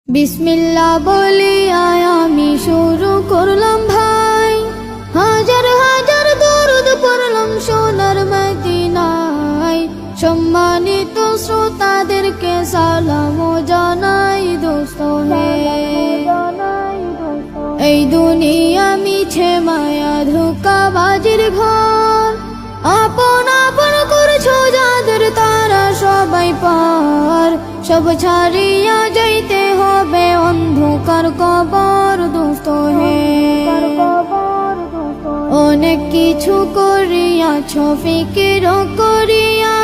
বিসমিল্লাহ বলিয়া আমি শুরু করলাম ভাই, হাজার হাজার দরুদ পড়লাম সোনার মদিনায়। সম্মানিত শ্রোতাদেরকে সালাম জানাই দোস্ত হে। এই দুনিয়া মিছে মায়া ধোঁকাবাজির ঘর, আপন আপন করছো যাদের তারা সবাই পার। সব ছাড়িয়া যাইতে হবে অন্ধকার কবর দোস্ত হে। অনেক কিছু করিয়াছ ফিকির করিয়া,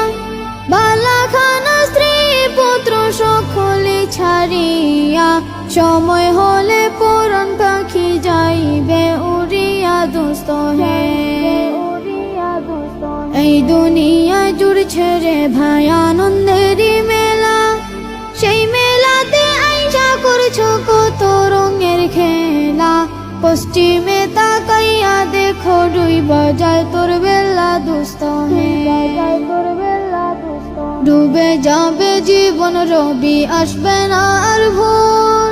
বালাখানা স্ত্রী পুত্র সকলে ছাড়িয়া। সময় হলে পরাণ পাখি যাইবে উড়িয়া দোস্ত হে। এই দুনিয়া জুড়ছে রে ভাই আনন্দেরই মেলা, সেই মেলাতে আইসা করছো কত রঙের খেলা। পশ্চিমে তাকাইয়া দেখো ডুইবা যায় তোর বেলা দোস্ত হে। ডুবে যাবে জীবন রবি আসবে না আর ভোর।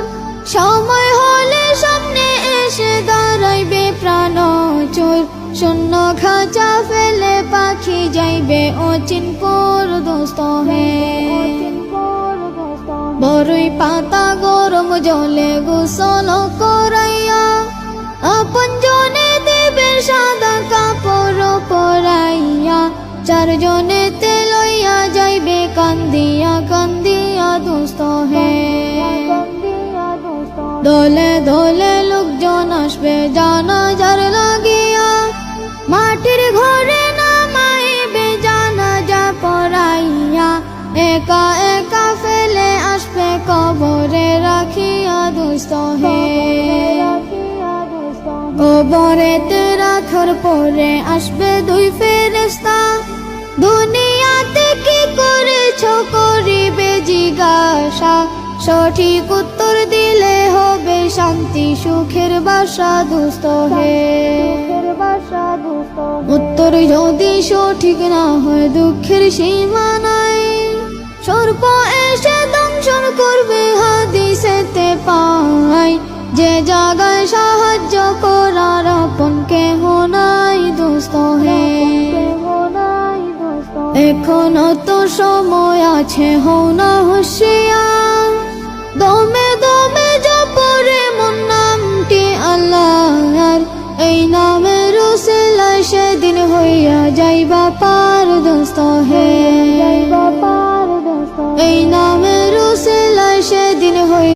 সময় হলে সামনে এসে দাঁড়াইবে প্রাণ চোর। শূন্য খাঁচা ফেলে পাখি যাইবে অচিনপুর দোস্ত হে। বড়ই পাতা গরম জলে গোসল করাইয়া, আপন জনে দেবে সাদা কাপড় পরাইয়া। চারজনে লইয়া যাইবে কান্দিয়া কান্দিয়া দোস্ত হে। দলে দলে লোকজন আসবে জানাজার লাগিয়া, মাটির ঘরে নামাইবে জানাজা পড়াইয়া। একা একা ফেলে আসবে কবরে রাখিয়া দোস্ত হে। কবরেতে রাখার পরে আসবে দুই ফেরেশতা, দুনিয়াতে কি করেছো করিবে জিজ্ঞাসা। সঠিক উত্তর দিলে হবে শান্তি সুখের বাসা দোস্ত হে। উত্তর যদি সঠিক না হয় দুঃখের সীমা নাই। সর্প এসে দংশন করবে হাদিসেতে পাই, যে জায়গায় সাহায্য করার আপন কেহ নাই দোস্ত হে। এখনো তো সময় আছে, হও না হুঁশিয়ার।